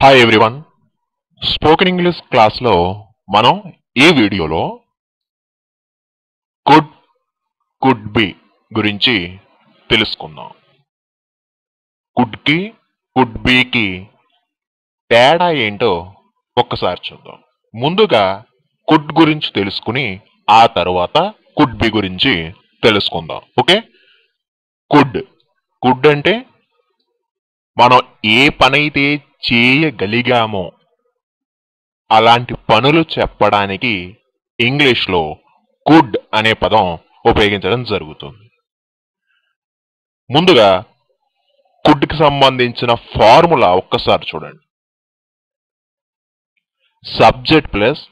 Hi everyone. Spoken English క్లాస్లో మనం ఈ వీడియోలో కుడ్ కుడ్ బి గురించి తెలుసుకుందాం. కుడ్కి కుడ్ బికి తేడా ఏంటో ఒక్కసారి చూద్దాం. ముందుగా కుడ్ గురించి తెలుసుకుని ఆ తర్వాత కుడ్ బి గురించి తెలుసుకుందాం. ఓకే, కుడ్ కుడ్ అంటే మనం ఏ పనైతే చేయగలిగామో అలాంటి పనులు చెప్పడానికి ఇంగ్లీష్లో కుడ్ అనే పదం ఉపయోగించడం జరుగుతుంది. ముందుగా కుడ్కి సంబంధించిన ఫార్ములా ఒక్కసారి చూడండి. Subject plus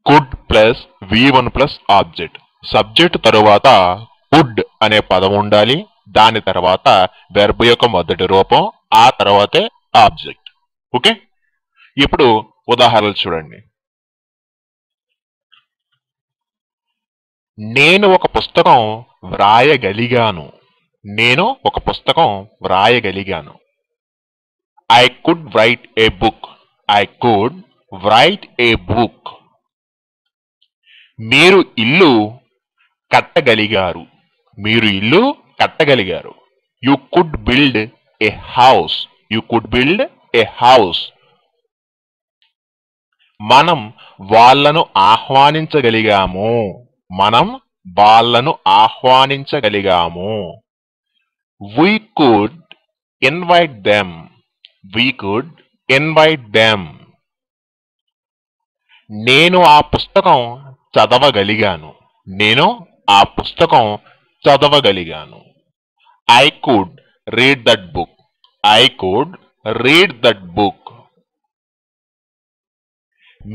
could plus V1 plus object. Subject తరువాత కుడ్ అనే పదం ఉండాలి, దాని తర్వాత వెర్బ్ యొక్క మొదటి రూపం, ఆ తర్వాతే ఆబ్జెక్ట్. ఓకే, ఇప్పుడు ఉదాహరణలు చూడండి. నేను ఒక పుస్తకం వ్రాయగలిగాను. నేను ఒక పుస్తకం వ్రాయగలిగాను. I could write a book. I could write a book. మీరు ఇల్లు కట్టగలిగారు. మీరు ఇల్లు కట్టగలిగారు. You could build a house. You could build a house. మనం వాళ్ళను ఆహ్వానించగలిగాము. మనం వాళ్ళను ఆహ్వానించగలిగాము. We could invite them. We could invite them. నేను ఆ పుస్తకం చదవగలిగాను. నేను ఆ పుస్తకం చదవగలిగాను. I could read that book. I could read that book.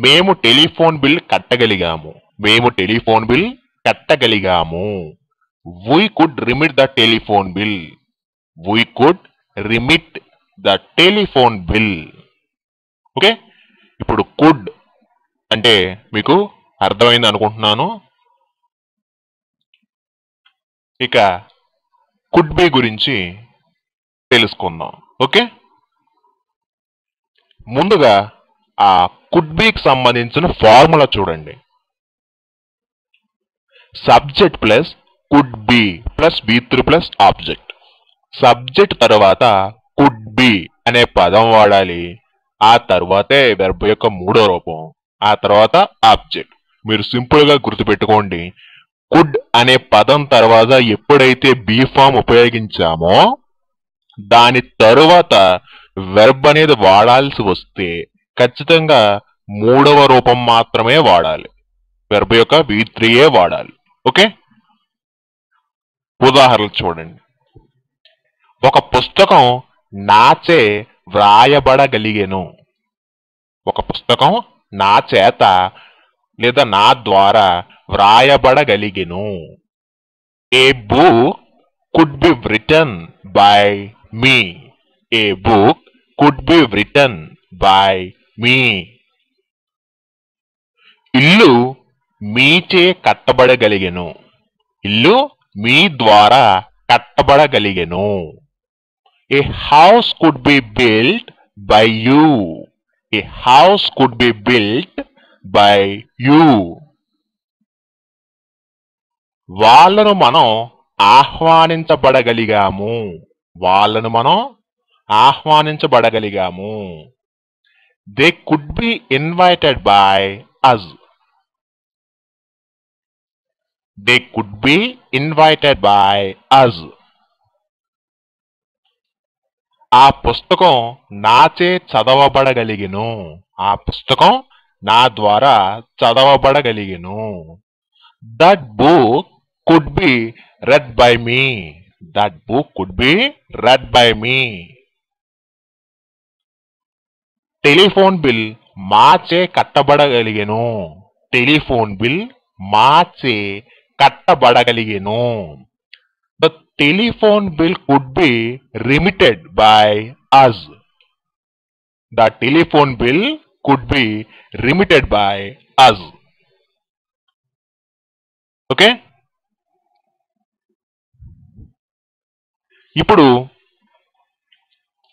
మేము టెలిఫోన్ బిల్ కట్టగలిగాము. మేము టెలిఫోన్ బిల్ కట్టగలిగాము. We could remit the telephone bill. We could remit the telephone bill. Okay, ఇప్పుడు కుడ్ అంటే మీకు అర్థమైంది అనుకుంటున్నాను. ఇక కుడ్ బి గురించి తెలుసుకుందాం. ఓకే, ముందుగా ఆ కుడ్ బికి సంబంధించిన ఫార్ములా చూడండి. Subject plus could be plus V3 plus object. Subject తర్వాత కుడ్ బి అనే పదం వాడాలి, ఆ తర్వాతే వెర్బ్ యొక్క మూడో రూపం, ఆ తర్వాత ఆబ్జెక్ట్. మీరు సింపుల్ గా గుర్తుపెట్టుకోండి, కుడ్ అనే పదం తర్వాత ఎప్పుడైతే బి ఫామ్ ఉపయోగించామో దాని తరువాత వెర్బ్ అనేది వాడాల్సి వస్తే ఖచ్చితంగా మూడవ రూపం మాత్రమే వాడాలి. వెర్బ్ యొక్క V3 వాడాలి. ఓకే, ఉదాహరణలు చూడండి. ఒక పుస్తకం నాచే వ్రాయబడగలిగెను. ఒక పుస్తకం నా చేత లేదా నా ద్వారా వ్రాయబడగలిగెను. A book could be written by me. A book could be written by me. ఇల్లు మీచే కట్టబడగలిగెను. ఇల్లు మీ ద్వారా కట్టబడగలిగెను. A house could be built by you. A house could be built by you. వాళ్ళను మనం ఆహ్వానించబడగలిగాము. వాళ్ళను మనం ఆహ్వానించబడగలిగాము. They could be invited by us. They could be invited by us. ఆ పుస్తకం నాచే చదవబడగలిగెను. ఆ పుస్తకం నా ద్వారా చదవబడగలిగెను. That book could be read by me. That book could be read by me. Telephone bill మాచే కట్టబడగలిగెను. టెలిఫోన్ బిల్ మాచే కట్టబడగలిగెను. The telephone bill could be remitted by us. The telephone bill could be remitted by us. Okay, ఇప్పుడు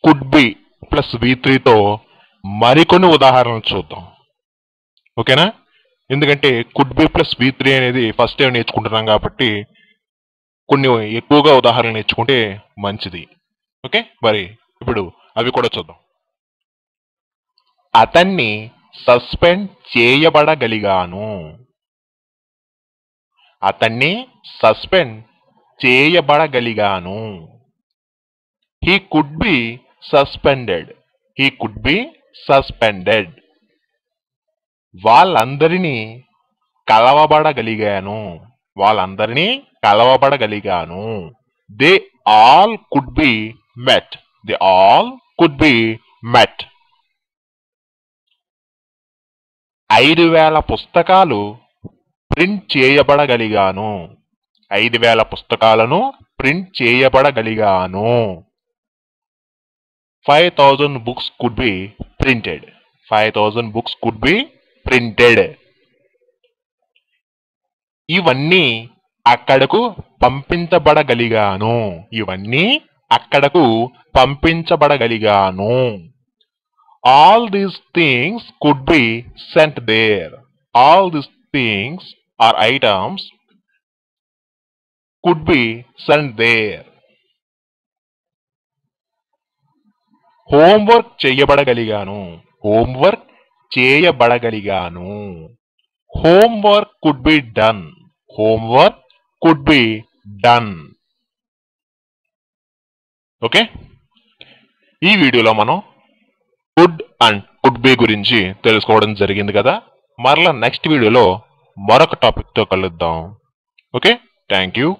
could be plus V3తో మరికొన్ని ఉదాహరణలు చూద్దాం. ఓకేనా? ఎందుకంటే కుడ్ బి ప్లస్ V3 అనేది ఫస్ట్ టైం నేర్చుకుంటున్నాం కాబట్టి కొన్ని ఎక్కువగా ఉదాహరణలు నేర్చుకుంటే మంచిది. ఓకే, మరి ఇప్పుడు అవి కూడా చూద్దాం. అతన్ని సస్పెండ్ చేయబడగలిగాను. అతన్ని సస్పెండ్ చేయబడగలిగాను. He could be suspended. He could be suspended. వాళ్ళందరినీ కలవబడగలిగాను. వాళ్ళందరినీ కలవబడగలిగాను. They all could be met. They all could be met. 5,000 పుస్తకాలు ప్రింట్ చేయబడగలిగాను. 5,000 పుస్తకాలను ప్రింట్ చేయబడగలిగాను. 5,000 books could be printed. 5,000 books could be printed. ఇవన్నీ అక్కడకు పంపించబడగలిగాను. ఇవన్నీ అక్కడకు పంపించబడగలిగాను. All these things could be sent there. All these things or items could be sent there. Homework చేయబడగలిగాను. Homework చేయబడగలిగాను. Homework could be done. Homework could be done. Okay, ఈ వీడియోలో మనం could and could be గురించి తెలుసుకోవడం జరిగింది కదా. మరలా నెక్స్ట్ వీడియోలో మరొక టాపిక్తో కలుద్దాం. Okay, thank you.